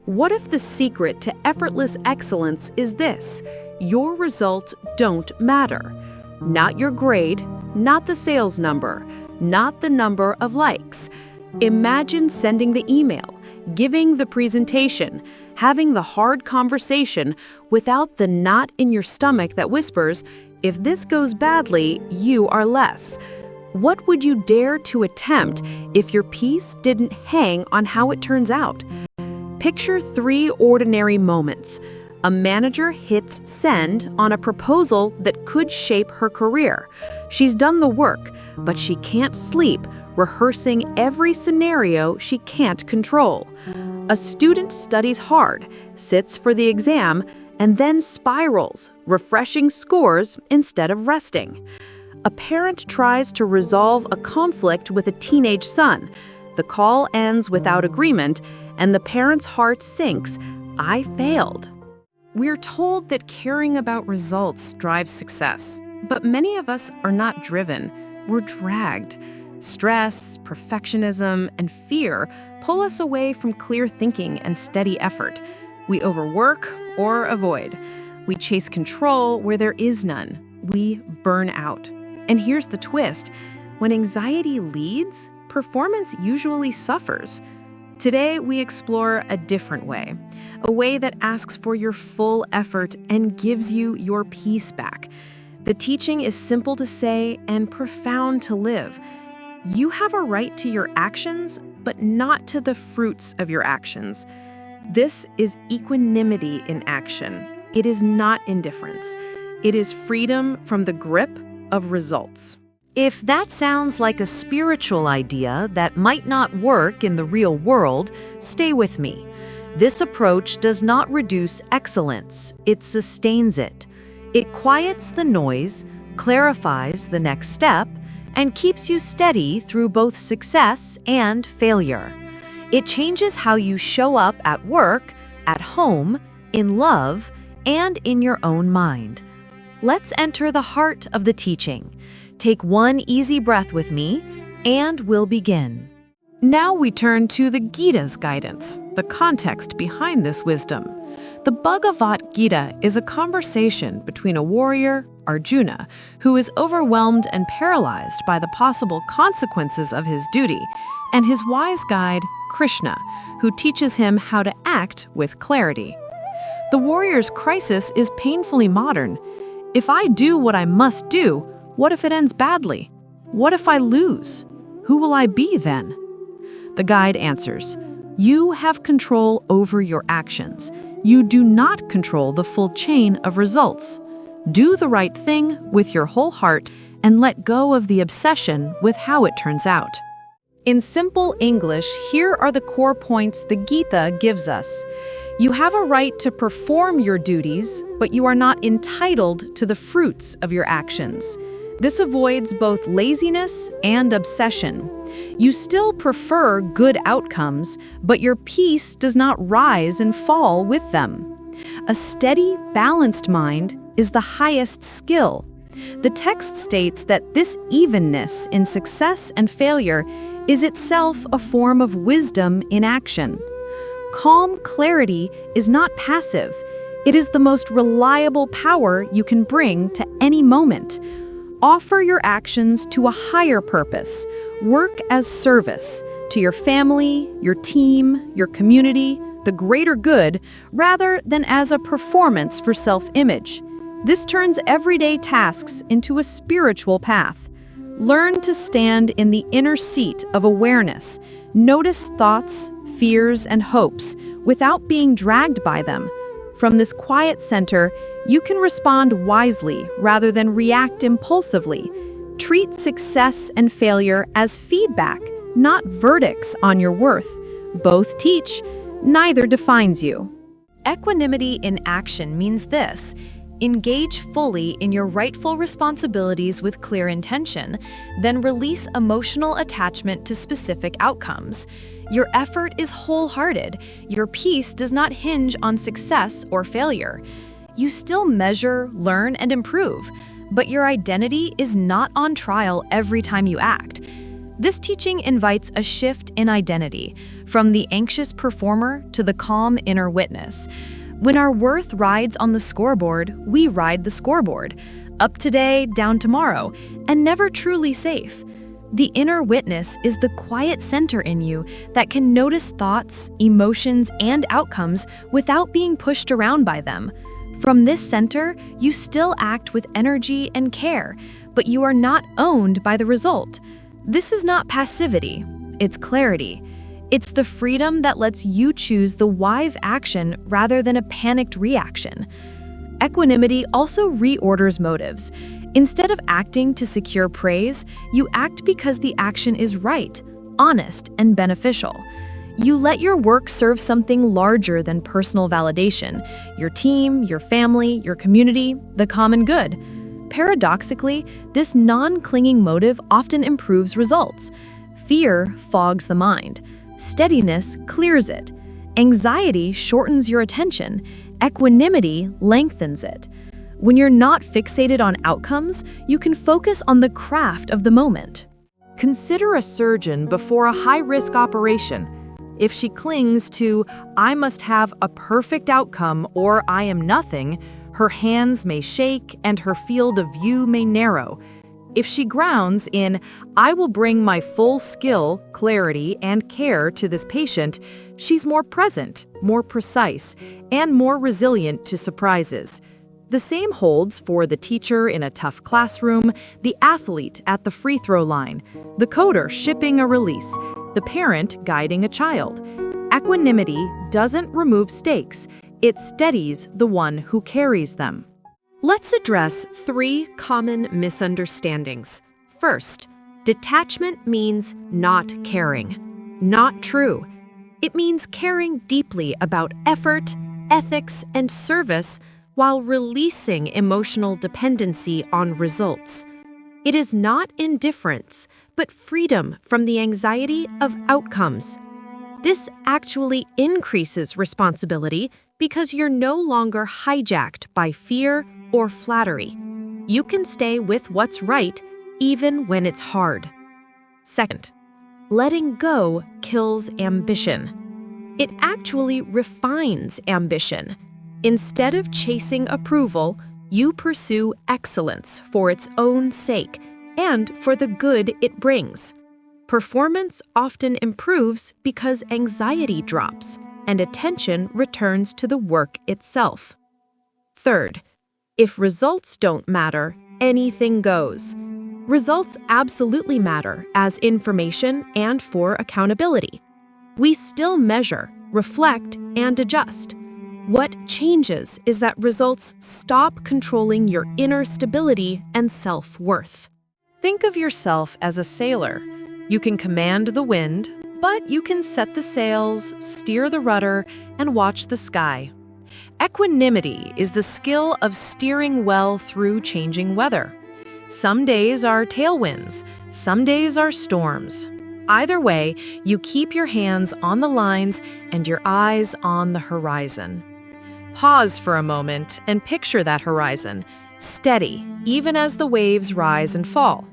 What if the secret to effortless excellence is this? Your results don't matter. Not your grade, not the sales number, not the number of likes. Imagine sending the email, giving the presentation, having the hard conversation without the knot in your stomach that whispers, if this goes badly, you are less. What would you dare to attempt if your piece didn't hang on how it turns out? Picture 3 ordinary moments. A manager hits send on a proposal that could shape her career. She's done the work, but she can't sleep, rehearsing every scenario she can't control. A student studies hard, sits for the exam, and then spirals, refreshing scores instead of resting. A parent tries to resolve a conflict with a teenage son. The call ends without agreement, and the parent's heart sinks. I failed. We're told that caring about results drives success, but many of us are not driven. We're dragged. Stress, perfectionism, and fear pull us away from clear thinking and steady effort. We overwork or avoid. We chase control where there is none. We burn out. And here's the twist. When anxiety leads, performance usually suffers. Today, we explore a different way, a way that asks for your full effort and gives you your peace back. The teaching is simple to say and profound to live. You have a right to your actions, but not to the fruits of your actions. This is equanimity in action. It is not indifference. It is freedom from the grip of results. If that sounds like a spiritual idea that might not work in the real world, stay with me. This approach does not reduce excellence, it sustains it. It quiets the noise, clarifies the next step, and keeps you steady through both success and failure. It changes how you show up at work, at home, in love, and in your own mind. Let's enter the heart of the teaching. Take one easy breath with me, and we'll begin. Now we turn to the Gita's guidance, the context behind this wisdom. The Bhagavad Gita is a conversation between a warrior, Arjuna, who is overwhelmed and paralyzed by the possible consequences of his duty, and his wise guide, Krishna, who teaches him how to act with clarity. The warrior's crisis is painfully modern. If I do what I must do, what if it ends badly? What if I lose? Who will I be then? The guide answers, you have control over your actions. You do not control the full chain of results. Do the right thing with your whole heart and let go of the obsession with how it turns out. In simple English, here are the core points the Gita gives us. You have a right to perform your duties, but you are not entitled to the fruits of your actions. This avoids both laziness and obsession. You still prefer good outcomes, but your peace does not rise and fall with them. A steady, balanced mind is the highest skill. The text states that this evenness in success and failure is itself a form of wisdom in action. Calm clarity is not passive. It is the most reliable power you can bring to any moment. Offer your actions to a higher purpose. Work as service to your family, your team, your community, the greater good, rather than as a performance for self-image. This turns everyday tasks into a spiritual path. Learn to stand in the inner seat of awareness. Notice thoughts, fears, and hopes without being dragged by them. From this quiet center, you can respond wisely rather than react impulsively. Treat success and failure as feedback, not verdicts on your worth. Both teach, neither defines you. Equanimity in action means this: engage fully in your rightful responsibilities with clear intention, then release emotional attachment to specific outcomes. Your effort is wholehearted. Your peace does not hinge on success or failure. You still measure, learn, and improve, but your identity is not on trial every time you act. This teaching invites a shift in identity, from the anxious performer to the calm inner witness. When our worth rides on the scoreboard, we ride the scoreboard, up today, down tomorrow, and never truly safe. The inner witness is the quiet center in you that can notice thoughts, emotions, and outcomes without being pushed around by them. From this center, you still act with energy and care, but you are not owned by the result. This is not passivity, it's clarity. It's the freedom that lets you choose the wise action rather than a panicked reaction. Equanimity also reorders motives. Instead of acting to secure praise, you act because the action is right, honest, and beneficial. You let your work serve something larger than personal validation, your team, your family, your community, the common good. Paradoxically, this non-clinging motive often improves results. Fear fogs the mind. Steadiness clears it. Anxiety shortens your attention. Equanimity lengthens it. When you're not fixated on outcomes, you can focus on the craft of the moment. Consider a surgeon before a high-risk operation. If she clings to, "I must have a perfect outcome or I am nothing," her hands may shake and her field of view may narrow. If she grounds in, "I will bring my full skill, clarity, and care to this patient," she's more present, more precise, and more resilient to surprises. The same holds for the teacher in a tough classroom, the athlete at the free throw line, the coder shipping a release, the parent guiding a child. Equanimity doesn't remove stakes, it steadies the one who carries them. Let's address 3 common misunderstandings. First, detachment means not caring. Not true. It means caring deeply about effort, ethics, and service while releasing emotional dependency on results. It is not indifference, but freedom from the anxiety of outcomes. This actually increases responsibility because you're no longer hijacked by fear or flattery. You can stay with what's right even when it's hard. Second, letting go kills ambition. It actually refines ambition. Instead of chasing approval, you pursue excellence for its own sake and for the good it brings. Performance often improves because anxiety drops and attention returns to the work itself. Third, if results don't matter, anything goes. Results absolutely matter as information and for accountability. We still measure, reflect, and adjust. What changes is that results stop controlling your inner stability and self-worth. Think of yourself as a sailor. You can command the wind, but you can set the sails, steer the rudder, and watch the sky. Equanimity is the skill of steering well through changing weather. Some days are tailwinds, some days are storms. Either way, you keep your hands on the lines and your eyes on the horizon. Pause for a moment and picture that horizon, steady, even as the waves rise and fall.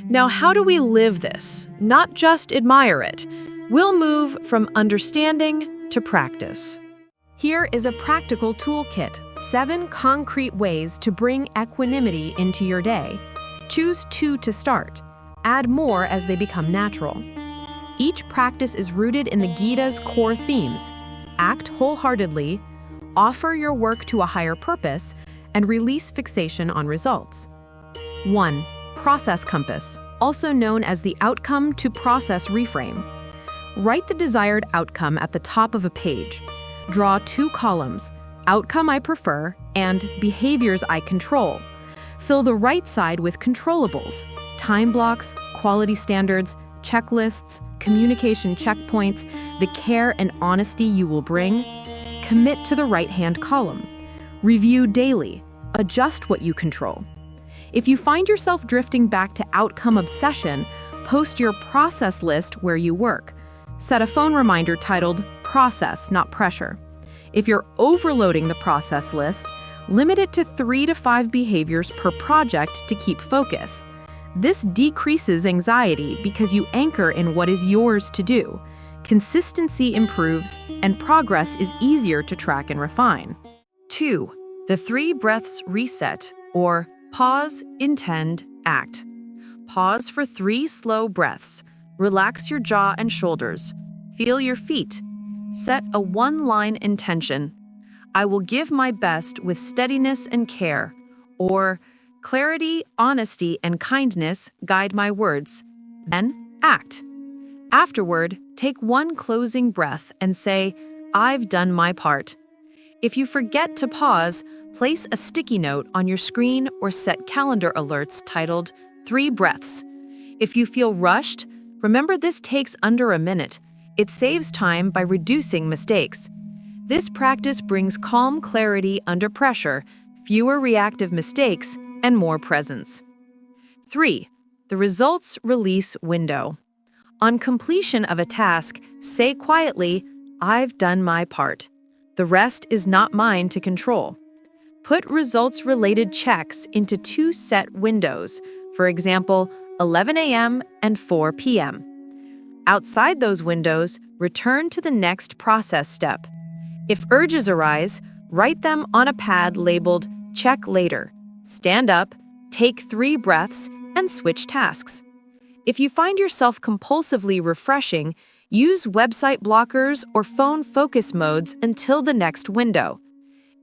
Now, how do we live this? Not just admire it. We'll move from understanding to practice. Here is a practical toolkit, 7 concrete ways to bring equanimity into your day. Choose 2 to start. Add more as they become natural. Each practice is rooted in the Gita's core themes: act wholeheartedly, offer your work to a higher purpose, and release fixation on results. 1. Process compass, also known as the outcome to process reframe. Write the desired outcome at the top of a page. Draw 2 columns, outcome I prefer and behaviors I control. Fill the right side with controllables, time blocks, quality standards, checklists, communication checkpoints, the care and honesty you will bring. Commit to the right-hand column. Review daily. Adjust what you control. If you find yourself drifting back to outcome obsession, post your process list where you work. Set a phone reminder titled Process, Not Pressure. If you're overloading the process list, limit it to 3 to 5 behaviors per project to keep focus. This decreases anxiety because you anchor in what is yours to do. Consistency improves, and progress is easier to track and refine. 2. The 3 breaths reset, or pause, intend, act. Pause for 3 slow breaths. Relax your jaw and shoulders. Feel your feet. Set a 1-line intention. I will give my best with steadiness and care. Or clarity, honesty, and kindness guide my words. Then act. Afterward, take 1 closing breath and say, I've done my part. If you forget to pause, place a sticky note on your screen or set calendar alerts titled 3 breaths. If you feel rushed, remember this takes under a minute. It saves time by reducing mistakes. This practice brings calm clarity under pressure, fewer reactive mistakes, and more presence. 3. The results release window. On completion of a task, say quietly, I've done my part. The rest is not mine to control. Put results-related checks into 2 set windows, for example, 11 a.m. and 4 p.m. Outside those windows, return to the next process step. If urges arise, write them on a pad labeled Check Later. Stand up, take 3 breaths, and switch tasks. If you find yourself compulsively refreshing, use website blockers or phone focus modes until the next window.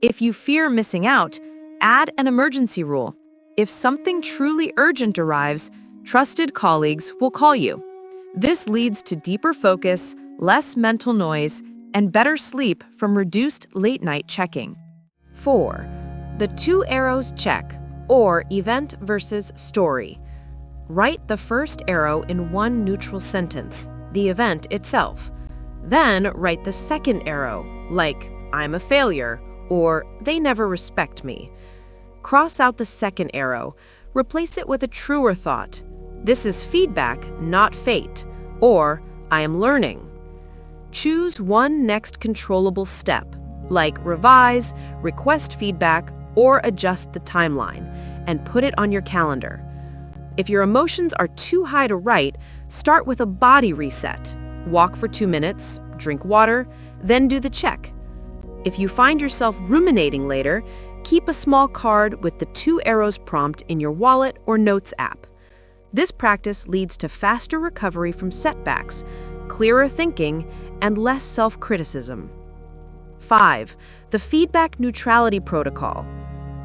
If you fear missing out, add an emergency rule. If something truly urgent arrives, trusted colleagues will call you. This leads to deeper focus, less mental noise, and better sleep from reduced late-night checking. 4. The 2 arrows check, or event versus story. Write the first arrow in 1 neutral sentence, the event itself. Then write the second arrow, like, I'm a failure, or they never respect me. Cross out the second arrow. Replace it with a truer thought. This is feedback, not fate. Or, I am learning. Choose 1 next controllable step, like revise, request feedback, or adjust the timeline, and put it on your calendar. If your emotions are too high to write, start with a body reset. Walk for 2 minutes, drink water, then do the check. If you find yourself ruminating later, keep a small card with the 2 arrows prompt in your wallet or notes app. This practice leads to faster recovery from setbacks, clearer thinking, and less self-criticism. 5. The feedback neutrality protocol.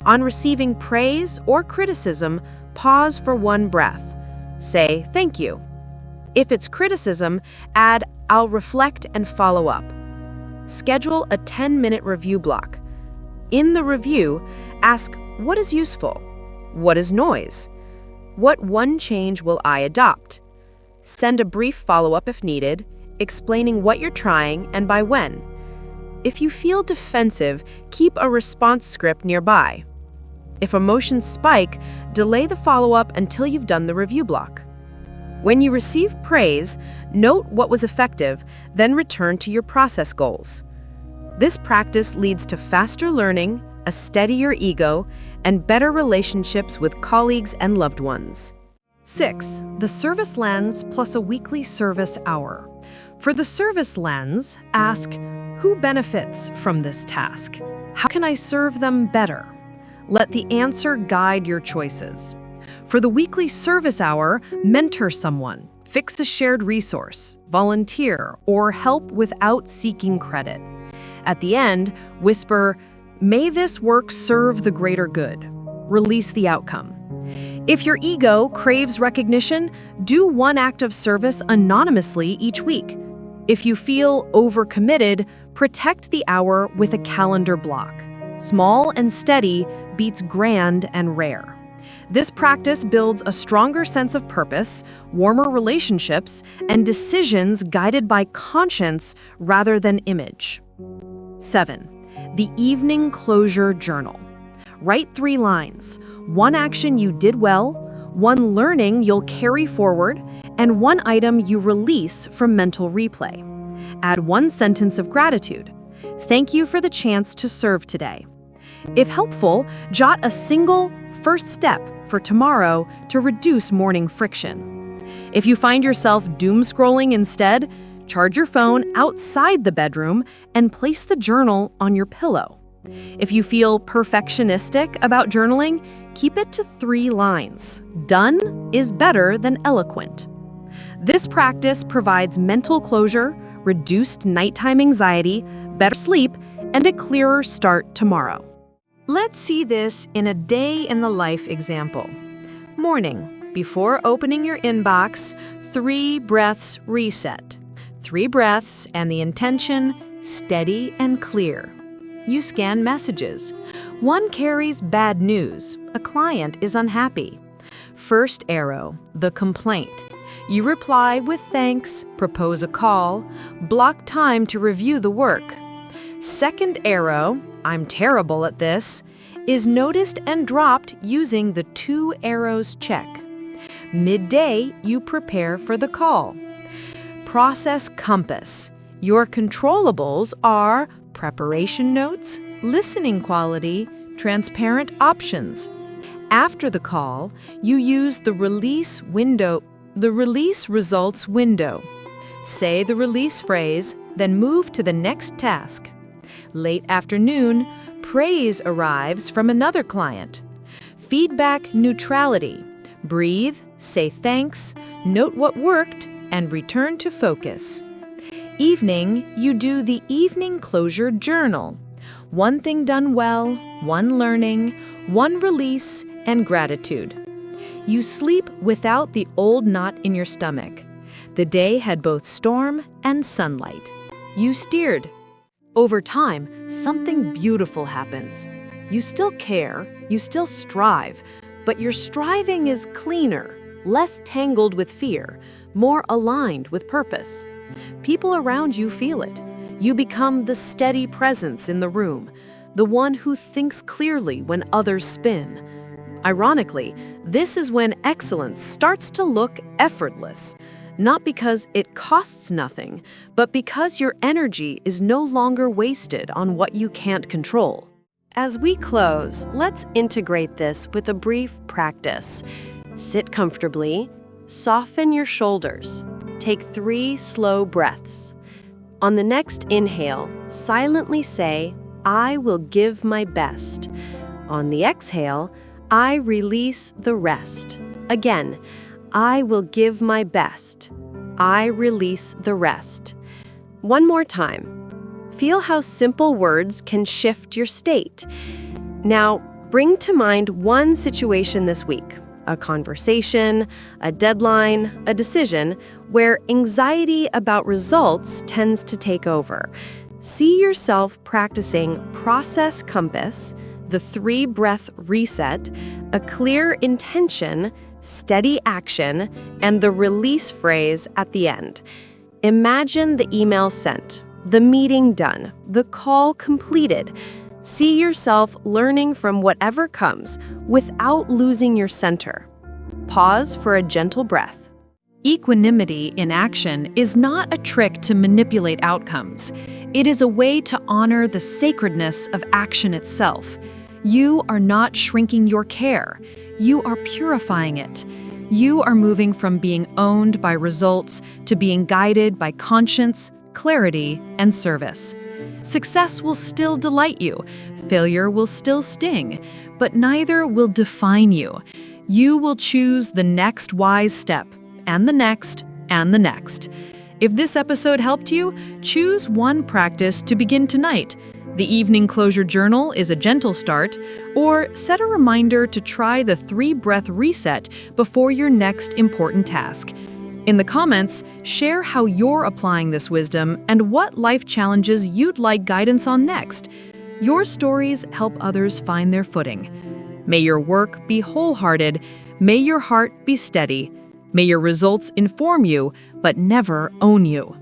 On receiving praise or criticism, pause for 1 breath. Say, thank you. If it's criticism, add, I'll reflect and follow up. Schedule a 10-minute review block. In the review, ask, what is useful? What is noise? What 1 change will I adopt? Send a brief follow-up if needed, explaining what you're trying and by when. If you feel defensive, keep a response script nearby. If emotions spike, delay the follow-up until you've done the review block. When you receive praise, note what was effective, then return to your process goals. This practice leads to faster learning, a steadier ego, and better relationships with colleagues and loved ones. 6. The service lens plus a weekly service hour. For the service lens, ask, who benefits from this task? How can I serve them better? Let the answer guide your choices. For the weekly service hour, mentor someone, fix a shared resource, volunteer, or help without seeking credit. At the end, whisper, may this work serve the greater good. Release the outcome. If your ego craves recognition, do 1 act of service anonymously each week. If you feel overcommitted, protect the hour with a calendar block. Small and steady beats grand and rare. This practice builds a stronger sense of purpose, warmer relationships, and decisions guided by conscience rather than image. 7. The evening closure journal. Write 3 lines, 1 action you did well, 1 learning you'll carry forward, and 1 item you release from mental replay. Add 1 sentence of gratitude. Thank you for the chance to serve today. If helpful, jot a single first step for tomorrow to reduce morning friction. If you find yourself doom scrolling instead, charge your phone outside the bedroom and place the journal on your pillow. If you feel perfectionistic about journaling, keep it to 3 lines. Done is better than eloquent. This practice provides mental closure, reduced nighttime anxiety, better sleep, and a clearer start tomorrow. Let's see this in a day in the life example. Morning. Before opening your inbox, 3 breaths reset. 3 breaths and the intention, steady and clear. You scan messages. One carries bad news. A client is unhappy. First arrow, the complaint. You reply with thanks, propose a call, block time to review the work. Second arrow, I'm terrible at this, is noticed and dropped using the 2 arrows check. Midday, you prepare for the call. Process compass. Your controllables are preparation notes, listening quality, transparent options. After the call, you use the release results window. Say the release phrase, then move to the next task. Late afternoon, praise arrives from another client. Feedback neutrality. Breathe, say thanks, note what worked, and return to focus. Evening, you do the evening closure journal. 1 thing done well, 1 learning, 1 release, and gratitude. You sleep without the old knot in your stomach. The day had both storm and sunlight. You steered. Over time, something beautiful happens. You still care, you still strive, but your striving is cleaner, less tangled with fear, more aligned with purpose. People around you feel it. You become the steady presence in the room, the one who thinks clearly when others spin. Ironically, this is when excellence starts to look effortless, not because it costs nothing, but because your energy is no longer wasted on what you can't control. As we close, let's integrate this with a brief practice. Sit comfortably, soften your shoulders. Take 3 slow breaths. On the next inhale, silently say, I will give my best. On the exhale, I release the rest. Again, I will give my best. I release the rest. One more time. Feel how simple words can shift your state. Now, bring to mind one situation this week, a conversation, a deadline, a decision, where anxiety about results tends to take over. See yourself practicing process compass, the 3-breath reset, a clear intention, steady action, and the release phrase at the end. Imagine the email sent, the meeting done, the call completed. See yourself learning from whatever comes without losing your center. Pause for a gentle breath. Equanimity in action is not a trick to manipulate outcomes. It is a way to honor the sacredness of action itself. You are not shrinking your care. You are purifying it. You are moving from being owned by results to being guided by conscience, clarity, and service. Success will still delight you. Failure will still sting, but neither will define you. You will choose the next wise step, and the next, and the next. If this episode helped you, choose one practice to begin tonight. The evening closure journal is a gentle start, or set a reminder to try the 3-breath reset before your next important task. In the comments, share how you're applying this wisdom and what life challenges you'd like guidance on next. Your stories help others find their footing. May your work be wholehearted. May your heart be steady. May your results inform you, but never own you.